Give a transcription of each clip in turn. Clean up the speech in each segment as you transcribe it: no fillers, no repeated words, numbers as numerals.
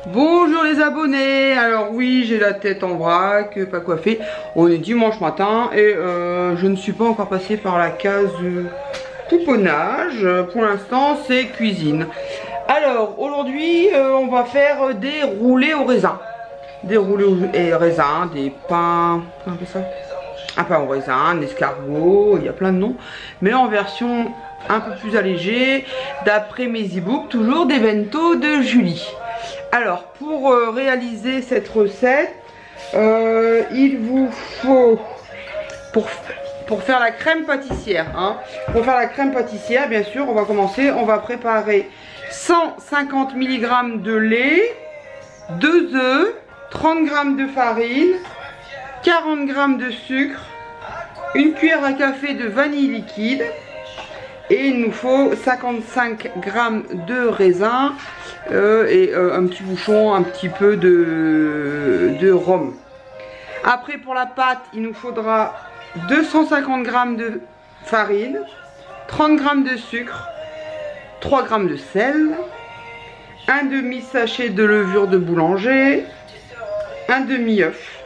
Bonjour les abonnés. Alors oui, j'ai la tête en vrac, pas coiffée. On est dimanche matin et je ne suis pas encore passée par la case pouponnage. Pour l'instant, c'est cuisine. Alors aujourd'hui, on va faire des roulés au raisin. Des roulés au raisin, des pains... Comment on appelle ça? Un pain au raisin, un escargot, il y a plein de noms. Mais en version un peu plus allégée, d'après mes e-books, toujours des bento de Julie. Alors, pour réaliser cette recette, il vous faut, pour faire la crème pâtissière, pour faire la crème pâtissière, bien sûr, on va commencer, on va préparer 150 mg de lait, 2 œufs, 30 g de farine, 40 g de sucre, une cuillère à café de vanille liquide, et il nous faut 55 g de raisin, et un petit bouchon, un petit peu de rhum. Après, pour la pâte, il nous faudra 250 g de farine, 30 g de sucre, 3 g de sel, un demi-sachet de levure de boulanger, un demi-œuf,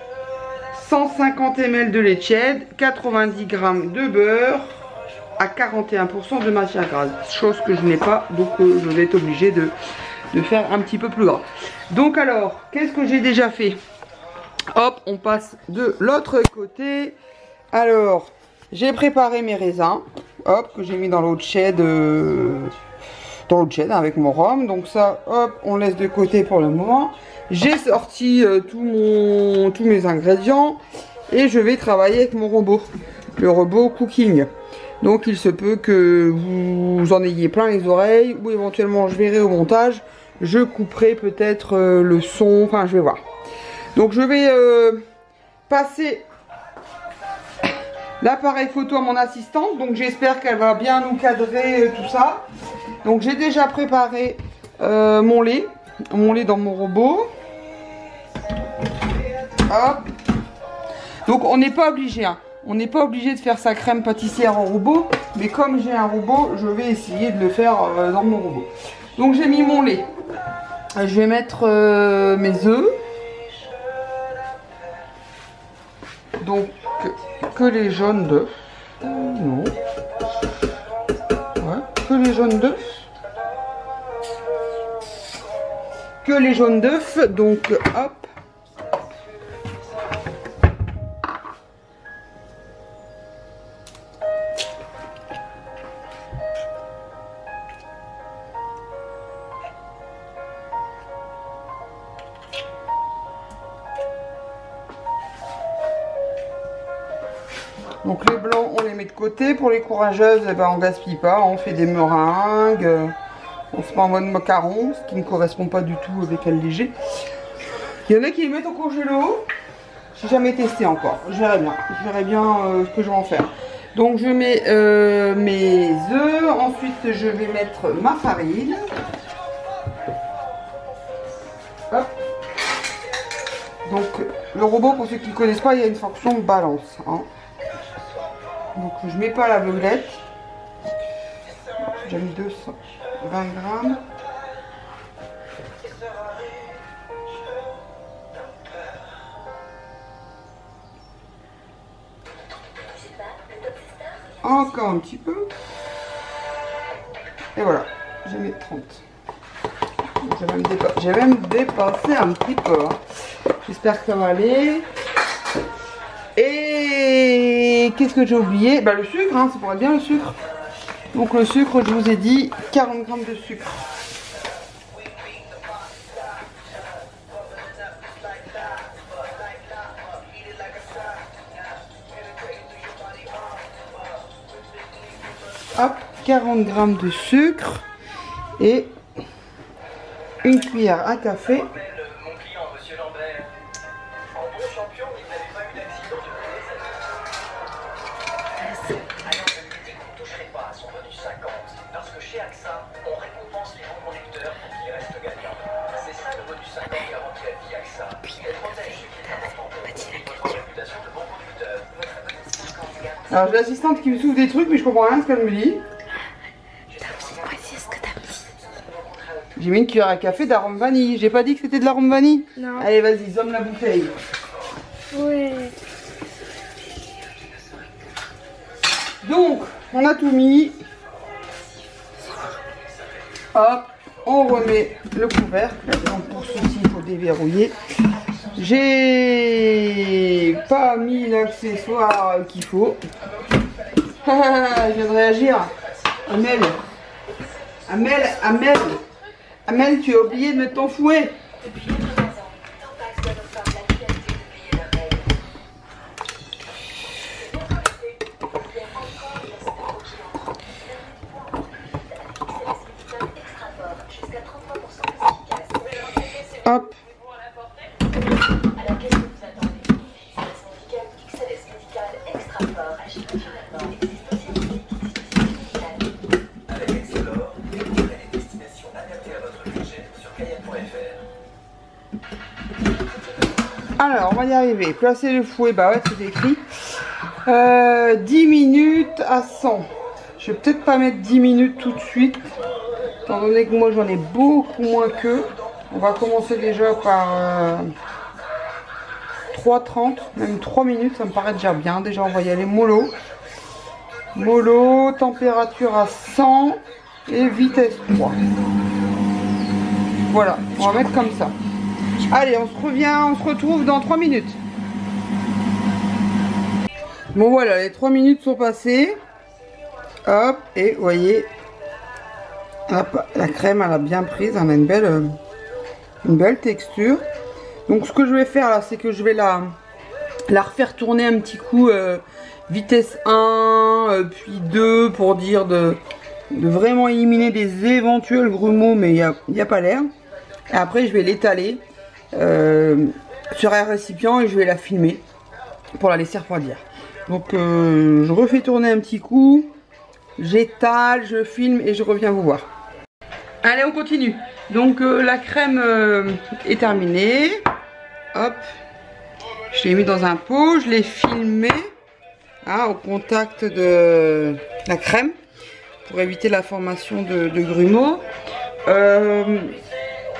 150 ml de lait tiède, 90 g de beurre à 41% de matière grasse, chose que je n'ai pas, donc je vais être obligée de faire un petit peu plus gras. Donc alors, qu'est-ce que j'ai déjà fait? Hop, on passe de l'autre côté. Alors, j'ai préparé mes raisins, hop, que j'ai mis dans l'eau tiède, avec mon rhum. Donc ça, hop, on laisse de côté pour le moment. J'ai sorti tous mes ingrédients et je vais travailler avec mon robot, le robot cooking. Donc il se peut que vous en ayez plein les oreilles, ou éventuellement je verrai au montage, je couperai peut-être le son, enfin je vais voir. Donc je vais passer l'appareil photo à mon assistante, donc j'espère qu'elle va bien nous cadrer tout ça. Donc j'ai déjà préparé mon lait dans mon robot. Hop. Donc on n'est pas obligé, on n'est pas obligé de faire sa crème pâtissière en robot, mais comme j'ai un robot, je vais essayer de le faire dans mon robot. Donc j'ai mis mon lait. Je vais mettre mes œufs. Donc que les jaunes d'œufs. Non. Ouais, que les jaunes d'œufs. Que les jaunes d'œufs. Donc hop. Donc les blancs, on les met de côté. Pour les courageuses, eh ben, on gaspille pas. On fait des meringues. On se met en mode macaron, ce qui ne correspond pas du tout avec un léger. Il y en a qui les mettent au congélo. J'ai jamais testé encore. Je verrai bien. Je verrai bien ce que je vais en faire. Donc je mets mes œufs. Ensuite, je vais mettre ma farine. Hop. Donc le robot, pour ceux qui ne connaissent pas, il y a une fonction balance. Donc je mets pas à l'aveuglette. J'ai mis 220 grammes. Encore un petit peu. Et voilà, j'ai mis 30. J'ai même dépassé un petit peu. J'espère que ça va aller. Et qu'est-ce que j'ai oublié? Bah le sucre, ça pourrait être bien le sucre. Donc le sucre, je vous ai dit 40 g de sucre. Hop, 40 g de sucre et une cuillère à café. Alors j'ai l'assistante qui me souffle des trucs mais je comprends rien ce qu'elle me dit. J'ai mis une cuillère à café d'arôme vanille. J'ai pas dit que c'était de l'arôme vanille? Non. Allez, vas-y, zomme la bouteille. Ouais. Donc, on a tout mis. Hop, on remet le couvercle. Donc, pour ceci, il faut déverrouiller. J'ai pas mis l'accessoire qu'il faut. Je viens de réagir. Amel. Amel, tu as oublié de mettre ton fouet. Hop. Alors, on va y arriver. Placer le fouet, bah ouais, c'est écrit. 10 minutes à 100. Je vais peut-être pas mettre 10 minutes tout de suite, étant donné que moi j'en ai beaucoup moins qu'eux. On va commencer déjà par 3,30, même 3 minutes, ça me paraît déjà bien. Déjà, on va y aller mollo. Mollo, température à 100 et vitesse 3. Voilà, on va mettre comme ça. Allez, on se retrouve dans 3 minutes. Bon voilà, les 3 minutes sont passées. Hop, et vous voyez, hop, la crème elle a bien prise, elle a une belle texture. Donc ce que je vais faire là, c'est que je vais la refaire tourner un petit coup, vitesse 1, puis 2, pour dire de vraiment éliminer des éventuels grumeaux, mais il n'y a pas l'air. Et après je vais l'étaler sur un récipient et je vais la filmer pour la laisser refroidir. Donc je refais tourner un petit coup, j'étale, je filme et je reviens vous voir. Allez, on continue. Donc la crème est terminée. Hop, je l'ai mis dans un pot, je l'ai filmé au contact de la crème pour éviter la formation de grumeaux.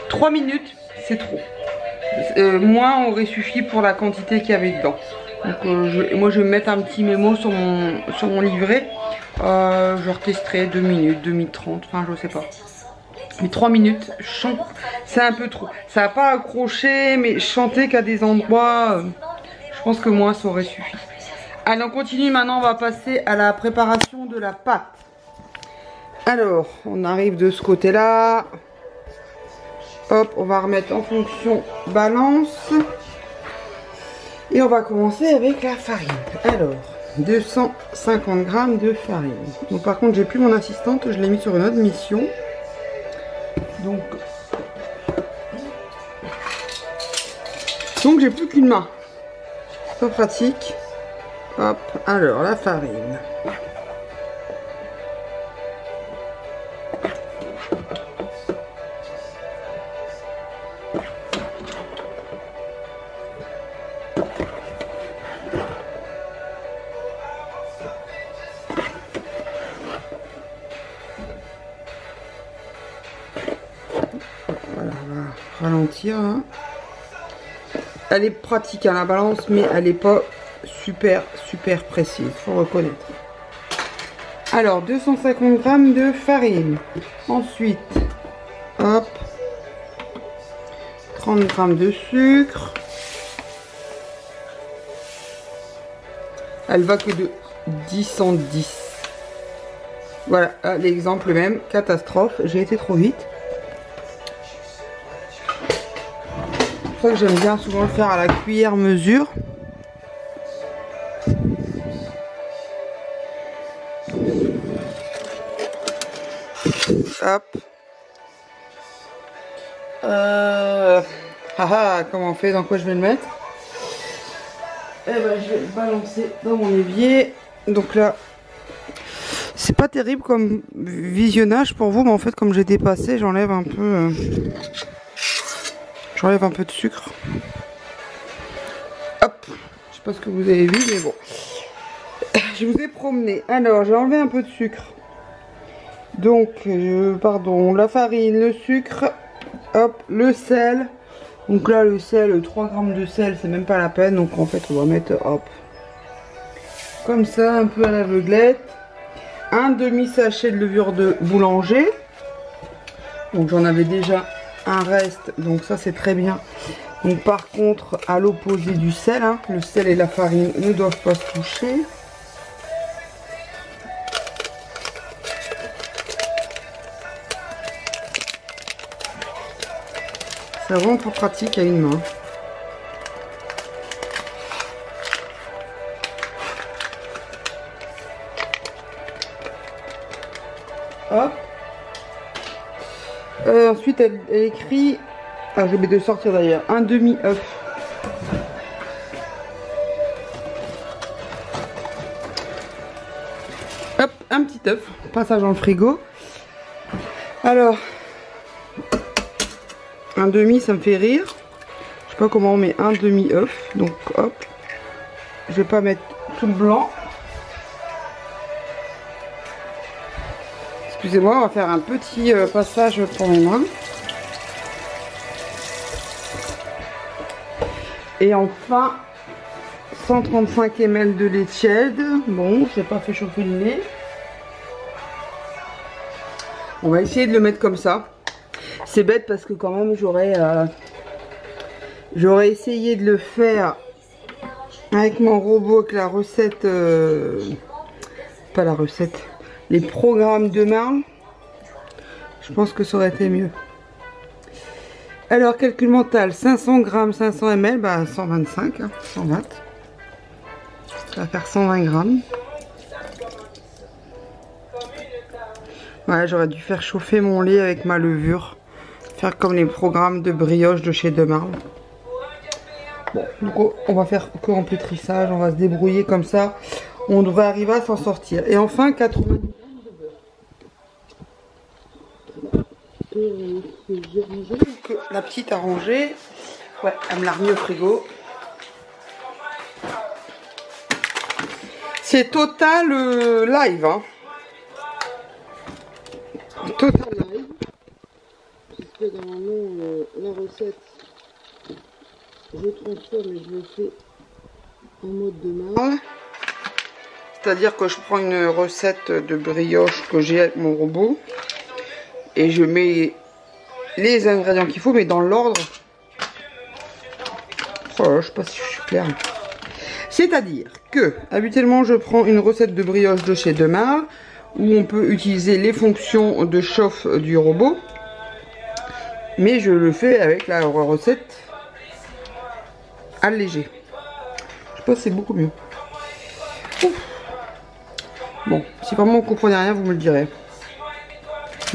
3 minutes, c'est trop. Moins aurait suffi pour la quantité qu'il y avait dedans. Donc moi je vais mettre un petit mémo sur mon livret. Je retesterai 2 minutes, 2 minutes 30, enfin je sais pas. Mais 3 minutes, c'est un peu trop. Ça n'a pas accroché, mais chanter qu'à des endroits, je pense que moi ça aurait suffi. Allez, on continue. Maintenant, on va passer à la préparation de la pâte. Alors, on arrive de ce côté-là. Hop, on va remettre en fonction balance. Et on va commencer avec la farine. Alors, 250 g de farine. Donc par contre, j'ai plus mon assistante, je l'ai mis sur une autre mission. Donc j'ai plus qu'une main. C'est pas pratique. Hop, alors la farine. Voilà, on va ralentir. Hein. Elle est pratique à la balance, mais elle n'est pas super précise, faut reconnaître. Alors 250 g de farine. Ensuite, hop, 30 g de sucre. Elle va que de 10 en 10. Voilà, l'exemple même, catastrophe, j'ai été trop vite. C'est pour ça que j'aime bien souvent le faire à la cuillère mesure. Hop. Comment on fait? Dans quoi je vais le mettre? Eh ben, je vais le balancer dans mon évier. Donc là, c'est pas terrible comme visionnage pour vous, mais en fait, comme j'ai dépassé, j'enlève un peu. J'enlève un peu de sucre. Hop. Je sais pas ce que vous avez vu, mais bon. Je vous ai promené. Alors, j'ai enlevé un peu de sucre. Donc, pardon, la farine, le sucre, hop, le sel. Donc là, le sel, 3 grammes de sel, c'est même pas la peine. Donc en fait, on va mettre, hop, comme ça, un peu à l'aveuglette. Un demi-sachet de levure de boulanger. Donc j'en avais déjà un reste, donc ça c'est très bien. Donc par contre, à l'opposé du sel, hein, le sel et la farine ne doivent pas se toucher. C'est vraiment pas pratique à une main. Hop. Ensuite, elle écrit, ah, je vais de sortir d'ailleurs, un demi-œuf. Hop, un petit œuf, passage dans le frigo. Alors, un demi, ça me fait rire. Je sais pas comment on met un demi-œuf, donc hop. Je vais pas mettre tout le blanc. Excusez-moi, on va faire un petit passage pour mes mains. Et enfin, 135 ml de lait tiède. Bon, je n'ai pas fait chauffer le lait. On va essayer de le mettre comme ça. C'est bête parce que quand même, j'aurais essayé de le faire avec mon robot, avec la recette... pas la recette... les programmes de Marle, je pense que ça aurait été mieux. Alors, calcul mental, 500 grammes, 500 ml, bah 125, hein, 120. Ça va faire 120 grammes. Ouais, j'aurais dû faire chauffer mon lait avec ma levure. Faire comme les programmes de brioche de chez De Marle. Bon, donc on va faire que en pétrissage, on va se débrouiller comme ça. On devrait arriver à s'en sortir. Et enfin, 80 que la petite a rangé. Ouais, elle me l'a remis au frigo. C'est Total Live, hein. Total Live. Puisque normalement la recette, je transforme et je le fais en mode de Marle. C'est-à-dire que je prends une recette de brioche que j'ai avec mon robot. Et je mets les ingrédients qu'il faut, mais dans l'ordre. Oh là, je sais pas si je suis claire. C'est-à-dire que, habituellement, je prends une recette de brioche de chez De Marle, où on peut utiliser les fonctions de chauffe du robot. Mais je le fais avec la recette allégée. Je pense que c'est beaucoup mieux. Ouf. Bon, si vraiment vous ne comprenez rien, vous me le direz.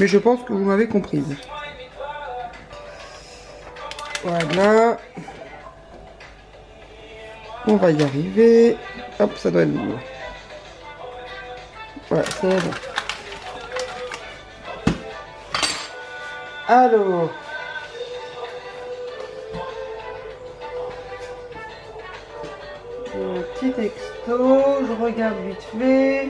Mais je pense que vous m'avez comprise. Voilà. On va y arriver. Hop, ça doit être bon. Voilà, c'est bon. Alors. Un petit texto. Je regarde vite fait.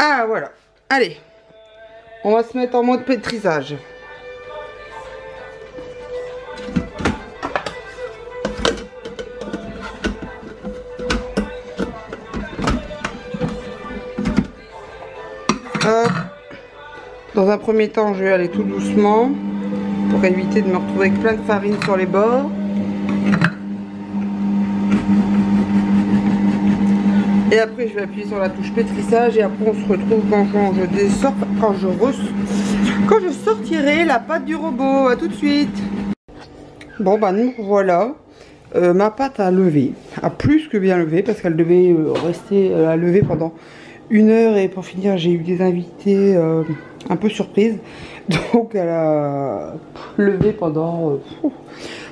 Ah voilà, allez, on va se mettre en mode pétrissage. Hop. Dans un premier temps, je vais aller tout doucement pour éviter de me retrouver avec plein de farine sur les bords. Et après je vais appuyer sur la touche pétrissage et après on se retrouve quand je sortirai la pâte du robot. À tout de suite. Bon bah nous voilà, ma pâte a levé, a plus que bien levé parce qu'elle devait rester à lever pendant 1 heure et pour finir j'ai eu des invités un peu surprises, donc elle a levé pendant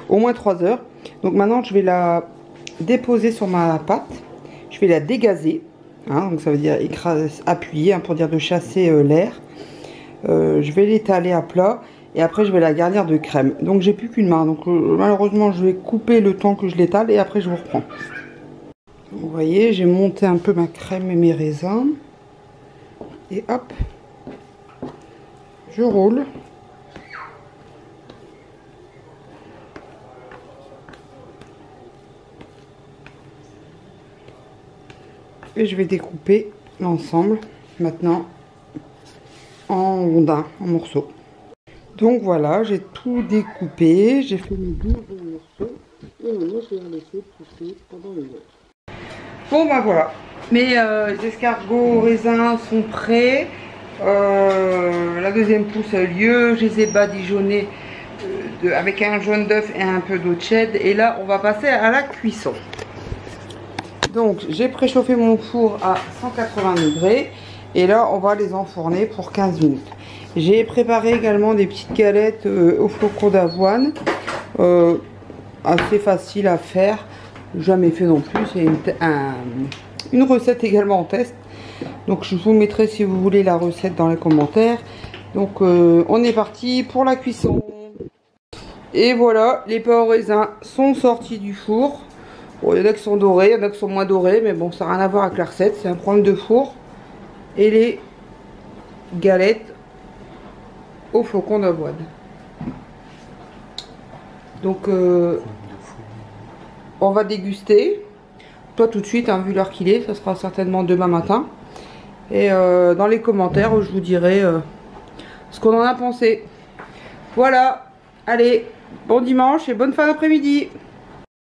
au moins 3 heures. Donc maintenant je vais la déposer sur ma pâte. Je vais la dégazer, hein, donc ça veut dire écraser, appuyer, hein, pour dire de chasser l'air. Je vais l'étaler à plat et après je vais la garnir de crème. Donc j'ai plus qu'une main, donc malheureusement je vais couper le temps que je l'étale et après je vous reprends. Vous voyez, j'ai monté un peu ma crème et mes raisins. Et hop, je roule. Et je vais découper l'ensemble maintenant en rondins, en morceaux. Donc voilà, j'ai tout découpé, j'ai fait mes 12 morceaux et maintenant je vais les laisser pousser pendant une heure. Bon ben voilà, mes escargots raisins sont prêts. La deuxième pousse a eu lieu, je les ai badigeonnés avec un jaune d'œuf et un peu d'eau de chèvre. Et là on va passer à la cuisson. Donc j'ai préchauffé mon four à 180 degrés et là on va les enfourner pour 15 minutes. J'ai préparé également des petites galettes au flocon d'avoine, assez facile à faire, jamais fait non plus, c'est une recette également en test. Donc je vous mettrai si vous voulez la recette dans les commentaires. Donc on est parti pour la cuisson. Et voilà, les pains au raisin sont sortis du four. Bon, il y en a qui sont dorés, il y en a qui sont moins dorés, mais bon, ça n'a rien à voir avec la recette, c'est un problème de four. Et les galettes au flocon d'avoine. Donc, on va déguster. Toi tout de suite, hein, vu l'heure qu'il est, ça sera certainement demain matin. Et dans les commentaires, je vous dirai ce qu'on en a pensé. Voilà, allez, bon dimanche et bonne fin d'après-midi.